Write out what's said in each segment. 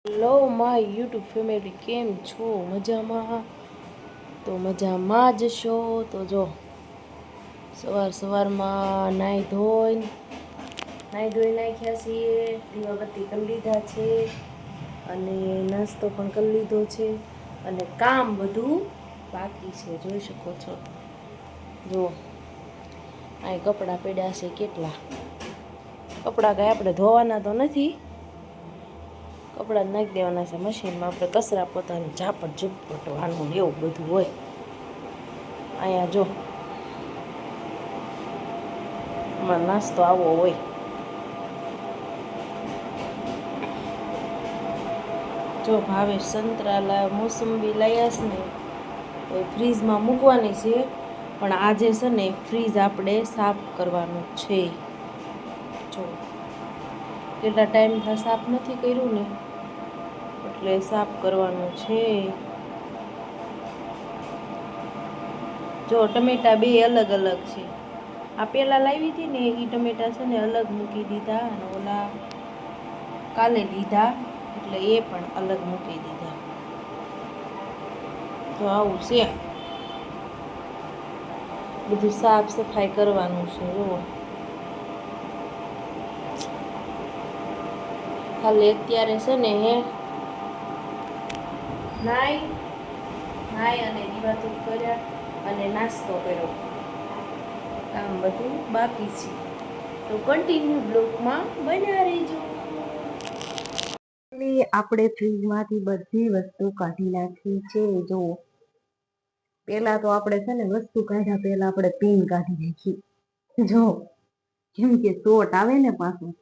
Hello my YouTube family, કેમ છો? મજામાં? તો મજામાં જ છો. તો જો સવારમાં નાહી ધોઈ નાખ્યા છીએ, દીવાબત્તી કરી લીધા છે અને નાસ્તો પણ કરી લીધો છે અને કામ બધું બાકી છે. જોઈ શકો છો. જો અહીં કપડાં પડ્યા છે કેટલા. કપડાં કાંઈ આપણે ધોવાના તો નથી, કપડાં નાખી દેવાના છે મશીનમાં. આપણે કચરા પોતાની ઝાપટ ઝૂપટવાનું એવું બધું હોય. અહીંયા જો આમાં નાસ્તો આવો હોય. જો ભાવેશ સંતરા મોસંબી લાવ્યા છે ને, એ ફ્રીજમાં મૂકવાની છે, પણ આજે છે ને ફ્રીજ આપણે સાફ કરવાનું છે. જો કેટલા ટાઈમથી સાફ નથી કર્યું ને, એટલે સાફ કરવાનું છે. જો ટમેટા બે અલગ અલગ છે. આ પેલા લાવી હતી ને એ ટમેટા છે ને અલગ મૂકી દીધા, અને ઓલા કાલે લીધા એટલે એ પણ અલગ મૂકી દીધા. તો આવું છે, બધું સાફ સફાઈ કરવાનું છે. જુઓ ખાલી અત્યારે છે ને નાઈ અને દીવા કર્યા અને નાસ્તો કર્યો. કામ બધું બાકી છે, તો કન્ટિન્યુ બ્લોકમાં બન્યા રહેજો. આપણે ફ્રીજમાંથી બધી વસ્તુ કાઢી નાખી છે. જો પેલા તો આપણે છે ને વસ્તુ કાઢ્યા પેલા આપણે પિન કાઢી નાખી. જો કેમ કે ચોટ આવે ને, પાછું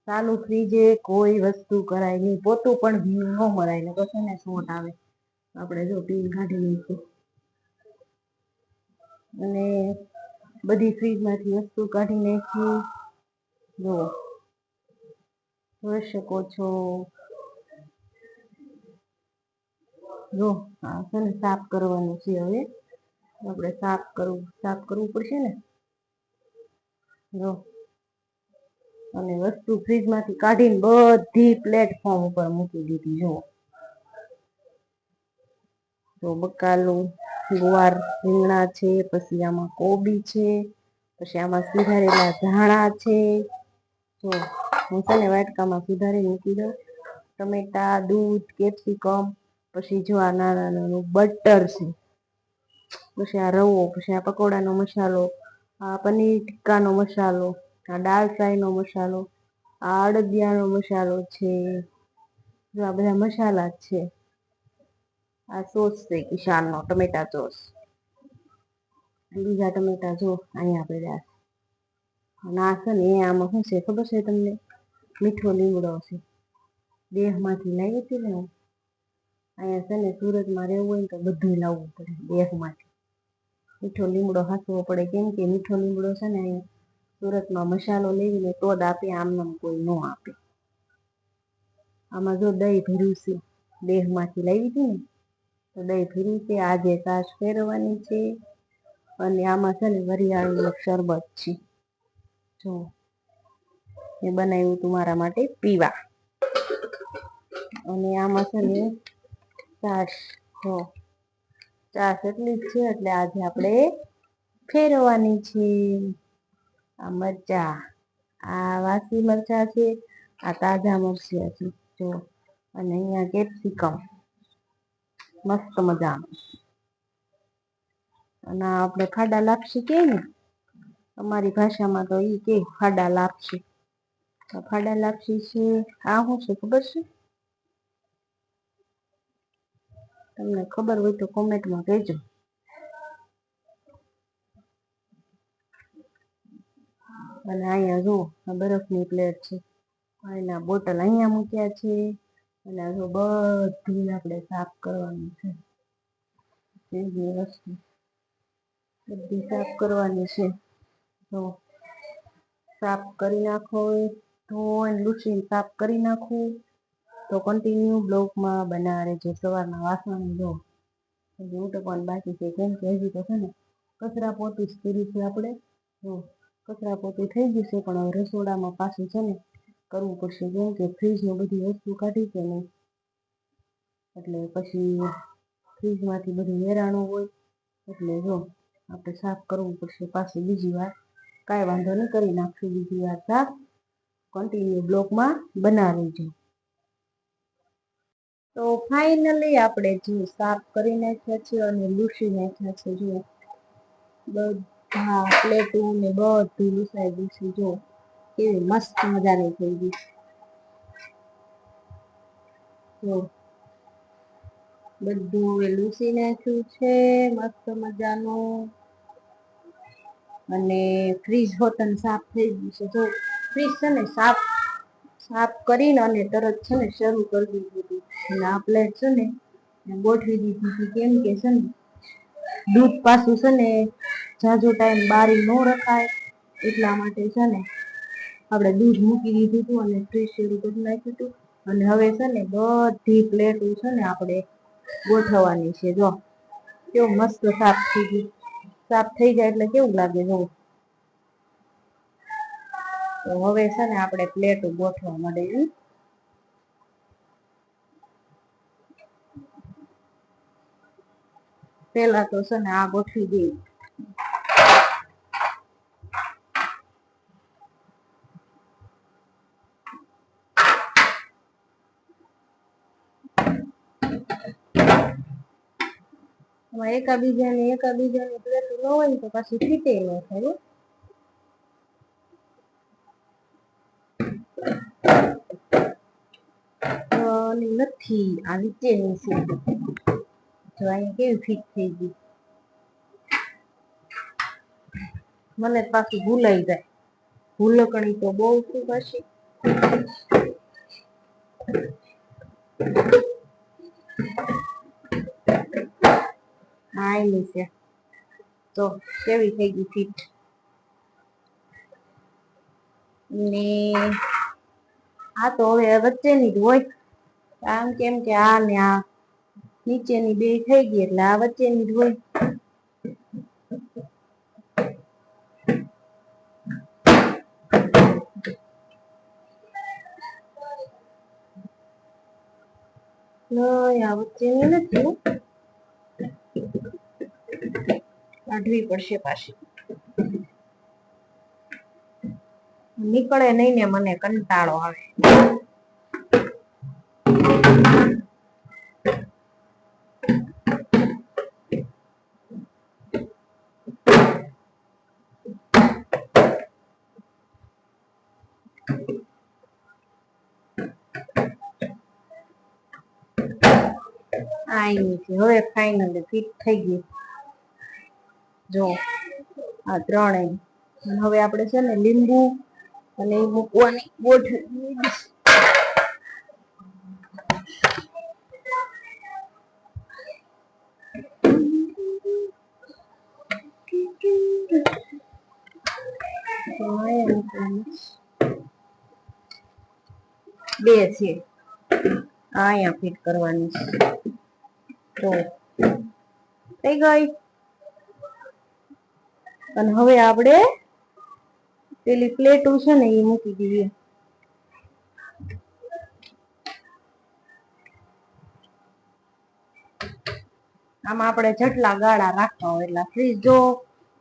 ચાલુ ફ્રીજે કોઈ વસ્તુ કરાય નહીં, પોતું પણ ભીનું ન મરાય ને પછી ને ચોટ આવે. આપણે જો પિન કાઢી નાખી અને બધી ફ્રીજમાંથી વસ્તુ કાઢી નાખી. જો જોઈ શકો છો. જો આ છે ને સાફ કરવાનું છે. હવે આપણે સાફ કરવું પડશે ને. જો અને વસ્તુ ફ્રીજમાંથી કાઢીને બધી પ્લેટફોર્મ ઉપર મૂકી દીધી. જો બકાલું, ગુવાર, રીંગણા છે, પછી આમાં કોબી છે, પછી આમાં સુધારેલા ધાણા છે. જો હું છે ને વાટકામાં સુધારી મૂકી દઉં. ટમેટા, દૂધ, કેપ્સિકમ, પછી જો આ નાનું બટર છે, પછી આ રવો, પછી આ પકોડાનો મસાલો, આ પનીર ટિક્કાનો મસાલો, આ દાળ ફ્રાયનો મસાલો, આ અડદિયાનો મસાલો છે. જો આ બધા મસાલા જ છે. આ સોસ છે કિસાનનો ટમેટા સોસ. બીજા ટમેટા જો અહીંયા પડ્યા છે. ના છે ને આમાં શું છે ખબર છે તમને? મીઠો લીમડો છે. દેહમાંથી લાવી હતી ને હું. અહીંયા છે ને સુરતમાં રહેવું હોય ને તો બધું લાવવું પડે દેહમાંથી. મીઠો લીમડો હાંસવો પડે, કેમ કે મીઠો લીમડો છે ને અહીંયા સુરતમાં મસાલો લેવીને તો જ આપે, આમનામ કોઈ ન આપે. આમાં જો દહીં ભર્યું છે, દેહમાંથી લાવી હતી ને તો દહીં ભર્યું છે. આજે છાશ ફેરવવાની છે અને આમાં છે ને વરિયાળીનું શરબત છે. જો એ બનાવ્યું તું મારા માટે પીવા. અને આમાં છે ને છાશ, જો છાશ એટલી જ છે એટલે આજે આપણે ફેરવવાની છે. આ મરચા, આ વાસી મરચા છે, આ તાજા મરચા છે. જો અને અહીંયા કેપ્સિકમ મસ્ત મજાનું. અને આપણે ખાડા લાપસી કે ને અમારી ભાષામાં તો ઈ કે ખાડા લાપસી. ખાડા લાપસી છે. આ શું છે ખબર છે? તમને ખબર હોય તો કોમેન્ટમાં કહેજો. અને અહીંયા જો આ બરફની પ્લેટ છે, એના બોટલ અહીંયા મૂક્યા છે. અને આ જો બધું આપણે સાફ કરવાનું છે. બધી વસ્તુ બધી સાફ કરવાની છે. તો સાફ કરી નાખો, ધોઈને લૂછીને સાફ કરી નાખું. તો કન્ટિન્યુ બ્લોકમાં બનાવી રહેજો. સવારના વાસણ જો ઉટકવાનું બાકી છે, કેમ કે હજી તો છે ને કચરા પોતું જ કર્યું છે આપણે. જો કચરા પોતું થઈ ગયું છે, પણ હવે રસોડામાં પાછું છે ને કરવું પડશે, કેમ કે ફ્રીજમાં બધી વસ્તુ કાઢી છે ને એટલે પછી ફ્રીજમાંથી બધું વેરાણું હોય એટલે જો આપણે સાફ કરવું પડશે પાછું બીજી વાર. કાંઈ વાંધો નહીં, કરી નાખશું બીજી વાર સાફ. કન્ટિન્યુ બ્લોગમાં બનાવી છે. તો ફાઇનલી આપણે જો સાફ કરી નાખ્યા છે અને લૂછી નાખ્યા છે. જો બધા પ્લેટો ને બધું લૂસાઈ ગયું છે. જો કેવી મસ્ત મજાની થઈ ગઈ. જો બધું એ લૂસી નાખ્યું છે મસ્ત મજાનું. અને ફ્રીજ હોતન સાફ થઈ ગયું છે. જો ફ્રીજ છે ને સાફ કરીને અને તરત છે ને શરૂ કરી દીધું હતું. અને આ પ્લેટ છે ને ગોઠવી દીધી હતી. કેમ કે છે ને દૂધ પાછું છે ને જાજો ટાઈમ બારી ન રખાય એટલા માટે છે ને આપણે દૂધ મૂકી દીધું હતું અને ફ્રીજ શરૂ કરી નાખ્યું હતું. અને હવે છે ને બધી પ્લેટો છે ને આપણે ગોઠવવાની છે. જો કેવું મસ્ત સાફ થઈ ગયું. સાફ થઈ જાય એટલે કેવું લાગે જો. તો હવે છે ને આપણે પ્લેટો ગોઠવા માંડીએ. પેલા તો છે ને આ ગોઠવી દઈએ. એકાબીજાની પ્લેટો ન હોય તો પાછી ફીટે ન થાય. નથી આ નીચેની છે. જો અહીંયા કેવી ફીટ થઈ ગઈ. મને પાછું ભૂલાઈ જાય. ભૂલકણી તો બહુ શું પાછી. આયલી છે તો કેવી થઈ ગઈ ફીટ. ને આ તો હવે વચ્ચેની જ હોય. આમ કેમ કે આ ને આ નીચેની બે થઈ ગઈ એટલે આ વચ્ચેની જ હોય. આ વચ્ચેની નથી, કાઢવી પડશે પાછી. નીકળે નહીં ને મને કંટાળો આવે. હવે ફાઇનલી ફિટ થઈ ગઈ. જો આ ત્રણેય. હવે આપણે છે ને લીંબુ અને એ મૂકવાની ગોઠવી. બે છે અહીંયા ફિટ કરવાની છે. તો થઈ ગઈ. અને હવે આપણે પેલી પ્લેટો છે ને એ મૂકી દઈએ. આમાં આપણે જેટલા ગાળા રાખવા હોય એટલા. ફ્રીજ જો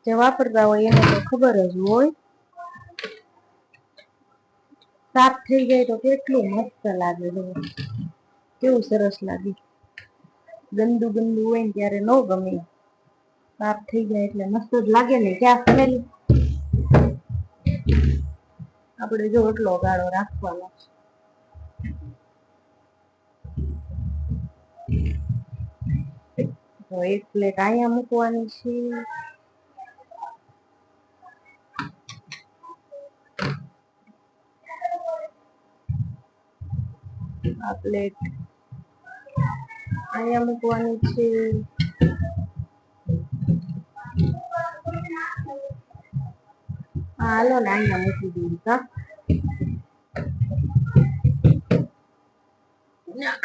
જે વાપરતા હોય એને તો ખબર જ હોય. સાફ થઈ જાય તો કેટલું મસ્ત લાગે. કેવું સરસ લાગે. ગંદુ હોય ને ત્યારે ન ગમે. સાફ થઈ જાય એટલે મસ્ત જ લાગે ને. ક્યાં ફેમેલી આપણે જો એટલો ગાળો રાખવાનો. તો એક પ્લેટ અહીંયા મૂકવાની છે. આ પ્લેટ અહીંયા મૂકવાની છે. હાલો ને અહીંયા મૂકી દઈએ.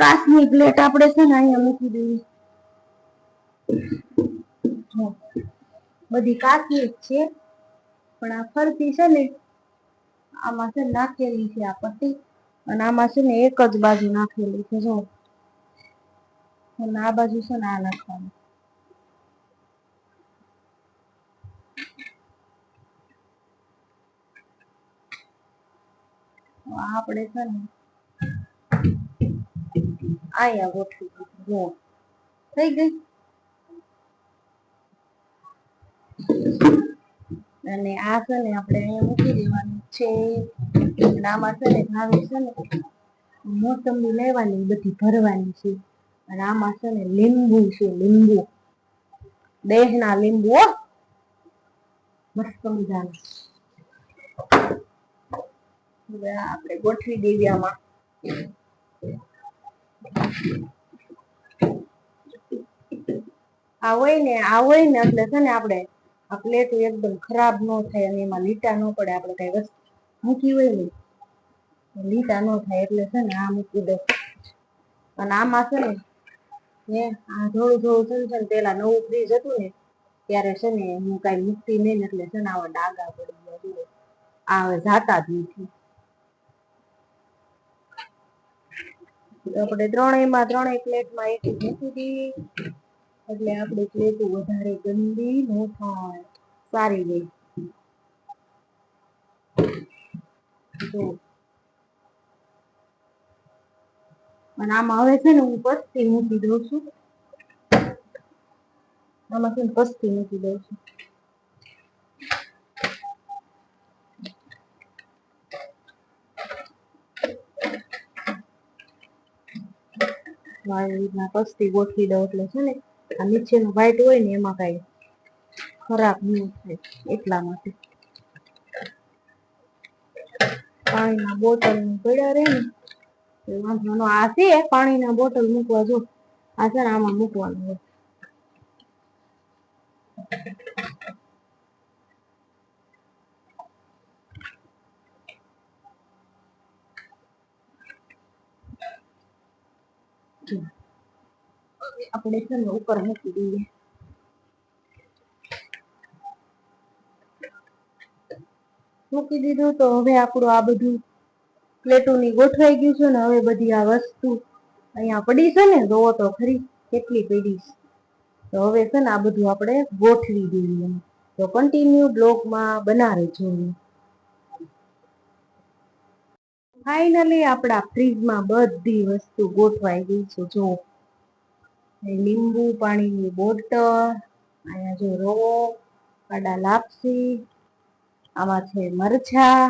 કાચની પ્લેટ આપણે છે ને અહીંયા મૂકી દઈએ. બધી કાચની જ છે પણ આ ફરતી છે ને આમાં છે નાખેલી છે આ પટ્ટી. અને આમાં છે ને એક જ બાજુ નાખેલી છે. જો અને આ બાજુ છે ને આ નાખવાનું. આપણે છે ને અહીંયા ગોઠવી જો થઈ ગઈ. અને આ છે ને આપણે અહીંયા મૂકી દેવાનું છે. આમાં છે ને ભાવે છે ને મોસંબી લેવાની બધી ભરવાની છે. અને આમાં છે ને લીંબુ છે, લીંબુ દેશના લીંબુ મસ્ત મજાનું. હવે આપણે ગોઠવી દેવી આમાં. આ હોય ને એટલે છે ને આપણે આ પ્લેટ એકદમ ખરાબ ન થાય અને એમાં લીટા ન પડે. આપણે કઈ વસ્તુ મૂકી હોય ને લીટા ન થાય એટલે છે ને આ મૂકી દો. અને આમાં છે ને આ થોડું છે ને પેલા નવું ફ્રીજ હતું ને ત્યારે છે ને હું કઈ મૂકતી નહીં એટલે છે ને આવા ડાઘા પડી ગયા. આ જાતા જ નથી. આપણે ત્રણેય પ્લેટમાં એક મૂકી દઈએ એટલે આપણી પ્લેટ વધારે ગંદી ન થાય, સારી રહે. જો અને આમાં હવે છે ને હું પસ્તી મૂકી દઉં છું. આમાં છે ને પસ્તી મૂકી દઉં છું. આવી રીતના પસ્તી ગોઠવી દઉં એટલે છે ને આ નીચેનું વ્હાઈટ હોય ને એમાં કઈ ખરાબ નહીં થાય એટલા માટે. પાણીના બોટલ પડ્યા રહે ને વાંધો આ છે પાણીના બોટલ મૂકવા જો આ છે ને આમાં મૂકવાનું હોય. આપણે છે ને ઉપર મૂકી દઈએ. મૂકી દીધું તો હવે આપણું આ બધું પ્લેટોની ગોઠવાઈ ગયું છે ને. હવે બધી આ વસ્તુ અહીંયા પડી છે ને જોવો તો ખરી કેટલી પડી છે. તો હવે છે ને આ બધું આપણે ગોઠવી દઈએ. તો કન્ટિન્યુ બ્લોગમાં બનાવી જોઈએ. ફાઇનલી આપણા ફ્રીજમાં બધી વસ્તુ ગોઠવાઈ ગઈ છે. જો લીંબુ પાણીની બોટલ, અહીંયા જો રવો, કાડા લાપસી, આમાં છે મરચા,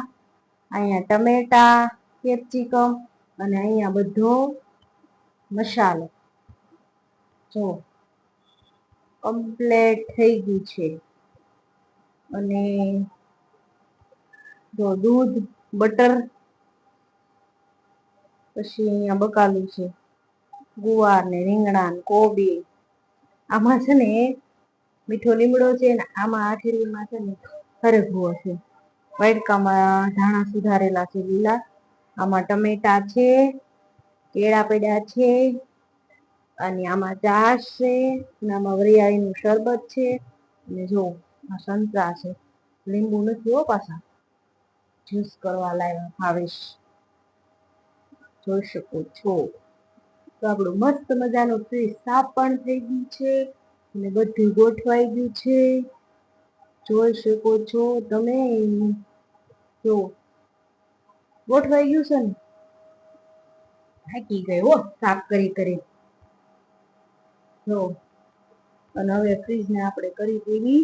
અહીંયા ટમેટા, કેપ્સિકમ અને અહીંયા બધો મસાલો. જો કમ્પ્લેટ થઈ ગયું છે. અને જો દૂધ, બટર, પછી અહીંયા બકાલું છે ગુવાર ને રીંગણા ને કોબી. આમાં છે ને મીઠો લીમડો છે ને આમાં આ થેલીમાં છે ને હરગવો છે. વાટકામાં ધાણા સુધારેલા છે લીલા. આમાં ટમેટા છે, કેળા પડ્યા છે, અને આમાં ચાશ છે, અને આમાં વરિયાળીનું શરબત છે. અને જો આ સંતરા છે, લીંબુ નથી હો પાછા, જ્યુસ કરવા લાવ્યા ભાવેશ જોઈ શકો છો. તો આપણું મસ્ત મજાનું ફ્રીજ સાફ પણ થઈ ગયું છે અને બધું ગોઠવાઈ ગયું છે. જોઈ શકો છો તમે. જો ગોઠવાઈ ગયું છે ને. થાકી ગઈ હો સાફ કરી. જો અને હવે ફ્રીજને આપણે કરી દેવી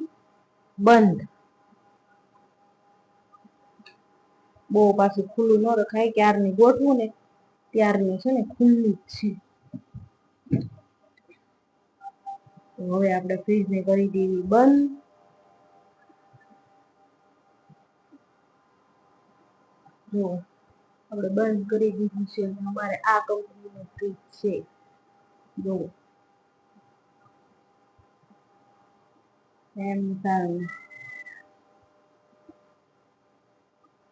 બંધ. બહુ પાછું ખુલ્લું ન રખાય. ક્યારની ગોઠવું ને ત્યારની છે ને ખુલ્લી જ છે. તો હવે આપણે ફ્રીજને કરી દેવી બંધ. જો આપણે બંધ કરી દીધું છે. અમારે આ કંપનીનું ફ્રીજ છે. જો સારું.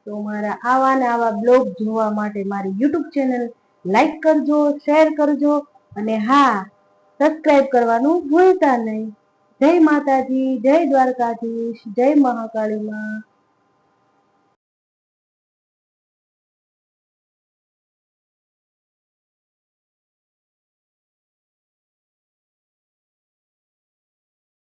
તો મારા આવા ને આવા બ્લોગ જોવા માટે મારી યુટ્યુબ ચેનલ લાઈક કરજો, શેર કરજો અને હા સબસ્ક્રાઇબ કરવાનું ભૂલતા નહીં. જય માતાજી, જય દ્વારકાધીશ, જય મહાકાળીમાં.